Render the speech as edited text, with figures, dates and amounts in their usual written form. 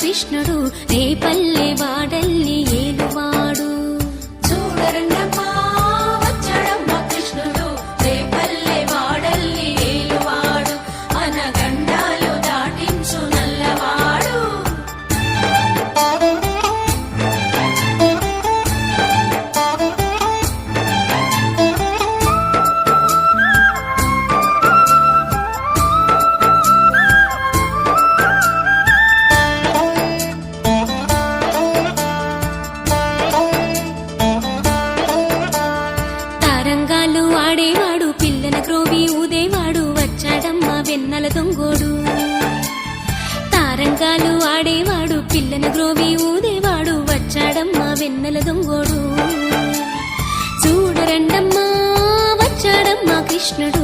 కృష్ణుడు రేపల్లె వాడల్లి ఏలువాడు. చూడరండమ్మా వచ్చాడమ్మ కృష్ణుడు రేపల్లె వాడల్లి ఏలువాడు, అనగండాలు దాటించు నల్లవాడు. తారంగాలు ఆడేవాడు పిల్లల క్రోవి ఊదేవాడు వచ్చాడమ్మ వెన్నెల దొంగోడు. తారంగాలు ఆడేవాడు పిల్లల గ్రోవి ఊదేవాడు వచ్చాడమ్మ వెన్నెల దొంగోడు. చూడరండమ్మా వచ్చాడమ్మ కృష్ణుడు